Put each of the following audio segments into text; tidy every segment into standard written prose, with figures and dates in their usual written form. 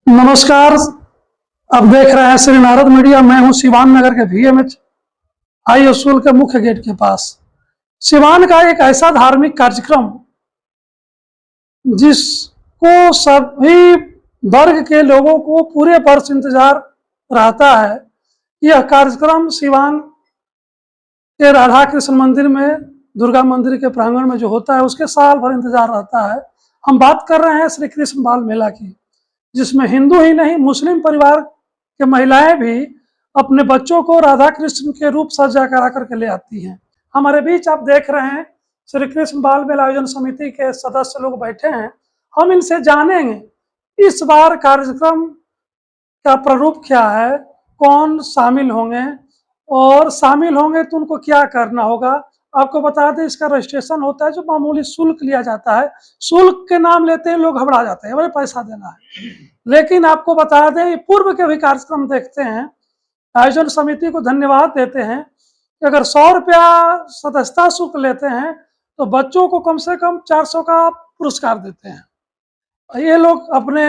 नमस्कार। अब देख रहे हैं श्री नारद मीडिया। मैं हूं सिवान नगर के VMH हाई स्कूल के मुख्य गेट के पास। सिवान का एक ऐसा धार्मिक कार्यक्रम जिसको सभी वर्ग के लोगों को पूरे वर्ष इंतजार रहता है। यह कार्यक्रम सिवान के राधा कृष्ण मंदिर में, दुर्गा मंदिर के प्रांगण में जो होता है, उसके साल भर इंतजार रहता है। हम बात कर रहे हैं श्री कृष्ण बाल मेला की, जिसमें हिंदू ही नहीं मुस्लिम परिवार के महिलाएं भी अपने बच्चों को राधा कृष्ण के रूप सजा करा करके ले आती हैं। हमारे बीच आप देख रहे हैं श्री कृष्ण बाल मेला आयोजन समिति के सदस्य लोग बैठे हैं। हम इनसे जानेंगे इस बार कार्यक्रम का प्रारूप क्या है, कौन शामिल होंगे और शामिल होंगे तो उनको क्या करना होगा। आपको बता दें, इसका रजिस्ट्रेशन होता है जो मामूली शुल्क लिया जाता है। शुल्क के नाम लेते हैं लोग घबरा जाते हैं, भाई पैसा देना है। लेकिन आपको बता दें, पूर्व के भी कार्यक्रम देखते हैं, आयोजन समिति को धन्यवाद देते हैं कि अगर 100 रुपया सदस्यता शुल्क लेते हैं तो बच्चों को कम से कम 400 का पुरस्कार देते हैं। ये लोग अपने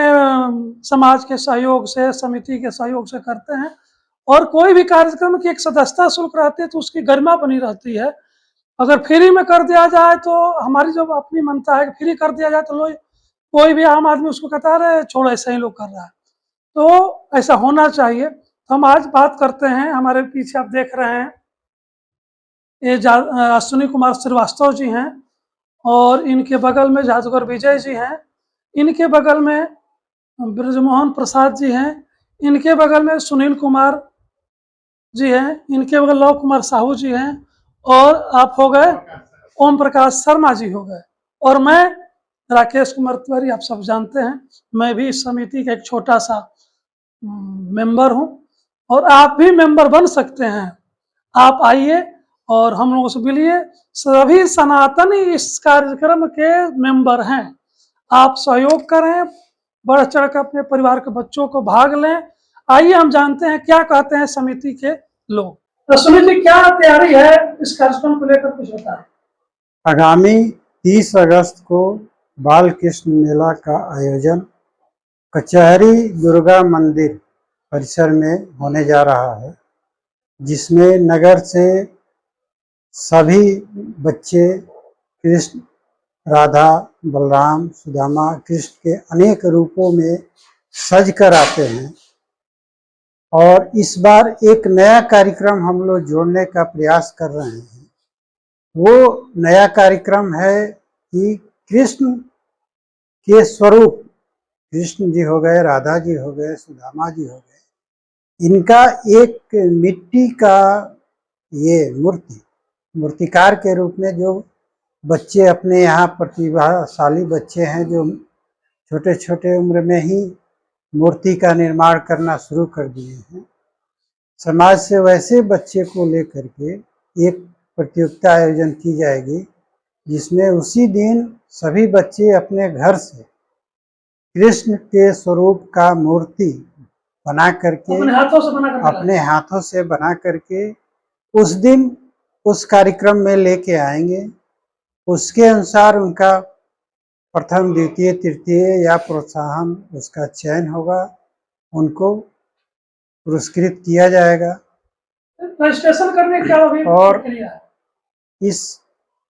समाज के सहयोग से, समिति के सहयोग से करते हैं। और कोई भी कार्यक्रम की एक सदस्यता शुल्क रहती है तो उसकी गरिमा बनी रहती है। अगर फ्री में कर दिया जाए तो हमारी जो अपनी मानता है कि फ्री कर दिया जाए तो लोग, कोई भी आम आदमी उसको कहता है छोड़ो ऐसा ही लोग कर रहा है, तो ऐसा होना चाहिए। तो हम आज बात करते हैं। हमारे पीछे आप देख रहे हैं ये अश्विनी कुमार श्रीवास्तव जी हैं और इनके बगल में जादूगर विजय जी हैं, इनके बगल में ब्रजमोहन प्रसाद जी हैं, इनके बगल में सुनील कुमार जी हैं, इनके बगल लव कुमार साहू जी हैं और आप हो गए ओम प्रकाश शर्मा जी हो गए। और मैं राकेश कुमार तिवारी, आप सब जानते हैं, मैं भी इस समिति का एक छोटा सा मेंबर हूं और आप भी मेंबर बन सकते हैं। आप आइए और हम लोगों से मिलिए। सभी सनातनी इस कार्यक्रम के मेंबर हैं। आप सहयोग करें, बढ़ चढ़ कर अपने परिवार के बच्चों को भाग लें। आइए हम जानते हैं क्या कहते हैं समिति के लोग। तो समिति क्या तैयारी है इस कार्यक्रम को लेकर, कुछ बताएं। आगामी 30 अगस्त को बाल कृष्ण मेला का आयोजन कचहरी दुर्गा मंदिर परिसर में होने जा रहा है, जिसमें नगर से सभी बच्चे कृष्ण, राधा, बलराम, सुदामा, कृष्ण के अनेक रूपों में सज कर आते हैं। और इस बार एक नया कार्यक्रम हम लोग जोड़ने का प्रयास कर रहे हैं। वो नया कार्यक्रम है कि कृष्ण के स्वरूप, कृष्ण जी हो गए, राधा जी हो गए, सुदामा जी हो गए, इनका एक मिट्टी का ये मूर्तिकार के रूप में जो बच्चे अपने यहाँ प्रतिभाशाली बच्चे हैं, जो छोटे छोटे उम्र में ही मूर्ति का निर्माण करना शुरू कर दिए हैं, समाज से वैसे बच्चे को लेकर के एक प्रतियोगिता आयोजन की जाएगी, जिसमें उसी दिन सभी बच्चे अपने घर से कृष्ण के स्वरूप का मूर्ति बना करके, अपने हाथों से बना करके उस दिन उस कार्यक्रम में लेके आएंगे। उसके अनुसार उनका प्रथम, द्वितीय, तृतीय या प्रोत्साहन उसका चयन होगा, उनको पुरस्कृत किया जाएगा। रजिस्ट्रेशन करने क्या होगी और इस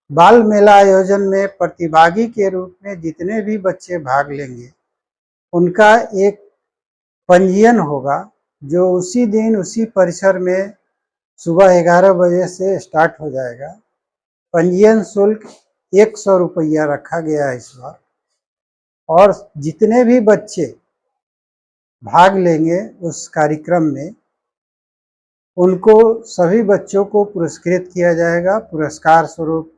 बाल मेला आयोजन में प्रतिभागी के रूप में जितने भी बच्चे भाग लेंगे, उनका एक पंजीयन होगा, जो उसी दिन उसी परिसर में सुबह 11 बजे से स्टार्ट हो जाएगा। पंजीयन शुल्क 100 रुपया रखा गया है इस बार। और जितने भी बच्चे भाग लेंगे उस कार्यक्रम में, उनको सभी बच्चों को पुरस्कृत किया जाएगा। पुरस्कार स्वरूप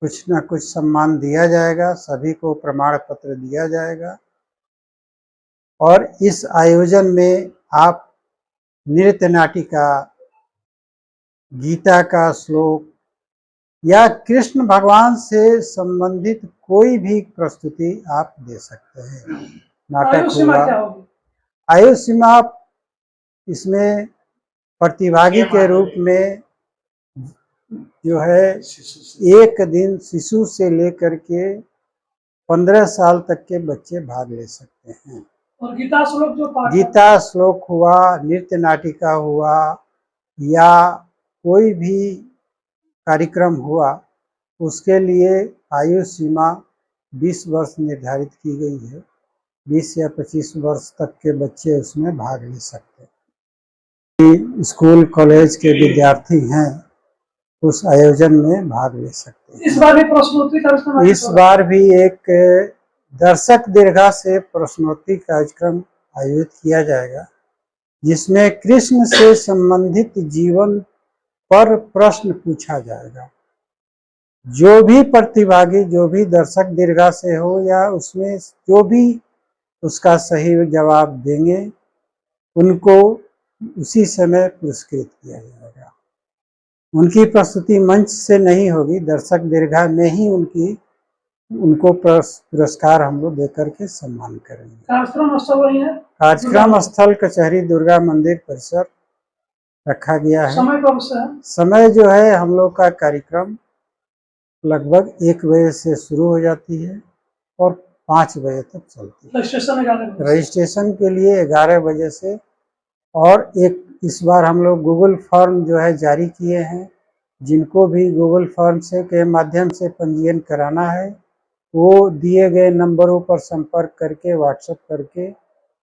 कुछ न कुछ सम्मान दिया जाएगा, सभी को प्रमाण पत्र दिया जाएगा। और इस आयोजन में आप नृत्य नाटिका, गीता का श्लोक या कृष्ण भगवान से संबंधित कोई भी प्रस्तुति आप दे सकते हैं। नाटक हुआ। आयु सीमा इसमें प्रतिभागी के रूप में जो है 1 दिन शिशु से लेकर के 15 साल तक के बच्चे भाग ले सकते हैं। और गीता श्लोक जो पाठ गीता श्लोक हुआ, नृत्य नाटिका हुआ, या कोई भी कार्यक्रम हुआ, उसके लिए आयु सीमा 20 वर्ष निर्धारित की गई है। 20 या 25 वर्ष तक के बच्चे उसमें भाग ले सकते हैं। स्कूल कॉलेज के विद्यार्थी हैं उस आयोजन में भाग ले सकते हैं। इस बार भी प्रश्नोत्तरी कार्यक्रम आयोजित इस हो रहा है। बार भी एक दर्शक दीर्घा से प्रश्नोत्तरी कार्यक्रम आयोजित किया जाएगा, जिसमें कृष्ण से संबंधित जीवन पर प्रश्न पूछा जाएगा। जो भी प्रतिभागी, जो भी दर्शक दीर्घा से हो या उसमें जो भी उसका सही जवाब देंगे, उनको उसी समय पुरस्कृत किया जाएगा। उनकी प्रस्तुति मंच से नहीं होगी, दर्शक दीर्घा में ही उनको पुरस्कार हम लोग देकर के सम्मान करेंगे। कार्यक्रम स्थल वही है, कार्यक्रम स्थल कचहरी दुर्गा मंदिर परिसर रखा गया है। समय कब से है? समय जो है हम लोग का कार्यक्रम लगभग 1 बजे से शुरू हो जाती है और 5 बजे तक चलती है। रजिस्ट्रेशन 11 बजे। रजिस्ट्रेशन के लिए 11 बजे से, और इस बार हम लोग गूगल फॉर्म जो है जारी किए हैं। जिनको भी गूगल फॉर्म से के माध्यम से पंजीयन कराना है, वो दिए गए नंबरों पर संपर्क करके व्हाट्सएप करके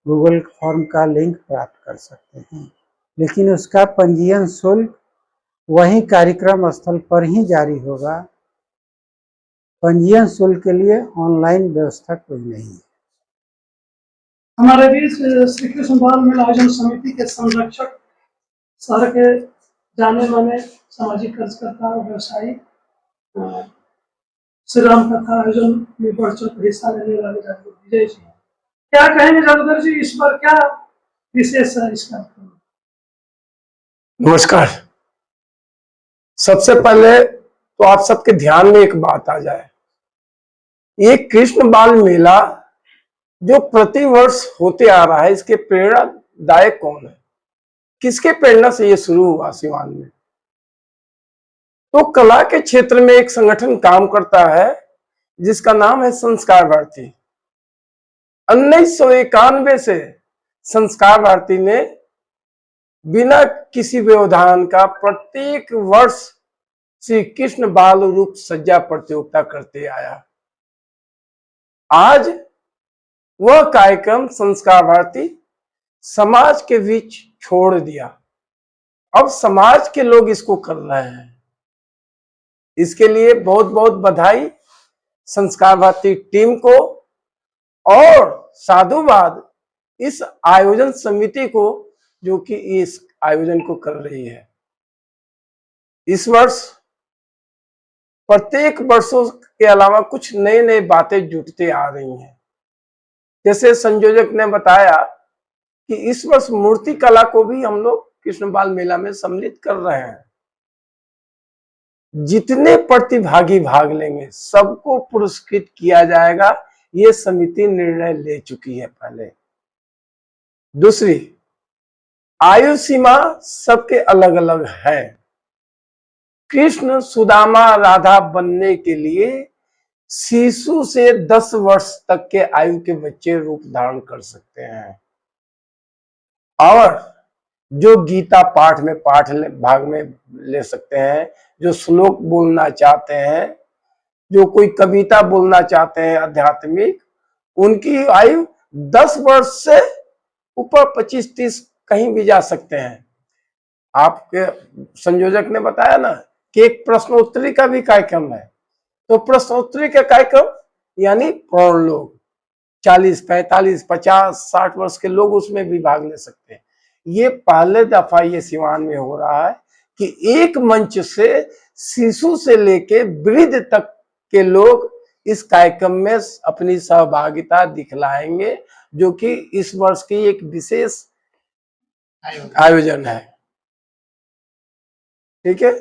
गूगल फॉर्म का लिंक प्राप्त कर सकते हैं। लेकिन उसका पंजीयन शुल्क वहीं कार्यक्रम स्थल पर ही जारी होगा। पंजीयन शुल्क के लिए ऑनलाइन व्यवस्था कोई नहीं है। हमारे बीच श्री कृष्ण बाल मेला आयोजन समिति के संरक्षक, शहर के जाने माने सामाजिक कार्यकर्ता और व्यवसायी श्री राम कथा आयोजन में बढ़ चढ़ हिस्सा लेने वाले जागरूक विजय जी, क्या कहेंगे जादूगर जी, इस बार क्या विशेष है इस कार्यक्रम में? नमस्कार। सबसे पहले तो आप सबके ध्यान में एक बात आ जाए, ये कृष्ण बाल मेला जो प्रतिवर्ष होते आ रहा है, इसके प्रेरणादायक कौन है? किसके प्रेरणा से ये शुरू हुआ सिवान में? तो कला के क्षेत्र में एक संगठन काम करता है जिसका नाम है संस्कार भारती। 1991 से संस्कार भारती ने बिना किसी व्यवधान का प्रत्येक वर्ष श्री कृष्ण बाल रूप सज्जा प्रतियोगिता करते आया। आज वह कार्यक्रम संस्कार भारती समाज के बीच छोड़ दिया। अब समाज के लोग इसको कर रहे हैं। इसके लिए बहुत बहुत बधाई संस्कार भारती टीम को और साधुवाद इस आयोजन समिति को जो कि इस आयोजन को कर रही है। इस वर्ष प्रत्येक वर्षों के अलावा कुछ नए नए बातें जुटते आ रही हैं। जैसे संयोजक ने बताया कि इस वर्ष मूर्ति कला को भी हम लोग कृष्ण बाल मेला में सम्मिलित कर रहे हैं। जितने प्रतिभागी भाग लेंगे सबको पुरस्कृत किया जाएगा, ये समिति निर्णय ले चुकी है पहले। दूसरी, आयु सीमा सबके अलग अलग है। कृष्ण सुदामा राधा बनने के लिए शिशु से 10 वर्ष तक के आयु के बच्चे रूप धारण कर सकते हैं, और जो गीता पाठ में भाग में ले सकते हैं, जो श्लोक बोलना चाहते हैं, जो कोई कविता बोलना चाहते हैं आध्यात्मिक, उनकी आयु 10 वर्ष से ऊपर 25-30 कहीं भी जा सकते हैं। आपके संयोजक ने बताया ना कि एक प्रश्नोत्तरी का भी कार्यक्रम है, तो प्रश्नोत्तरी का कार्यक्रम यानी प्रौढ़ लोग 40, 45, 50, 60 वर्ष के लोग उसमें भी भाग ले सकते हैं। ये पहले दफा ये सिवान में हो रहा है कि एक मंच से शिशु से लेके वृद्ध तक के लोग इस कार्यक्रम में अपनी सहभागिता दिखलाएंगे, जो कि इस वर्ष की एक विशेष आयोजन है। ठीक है।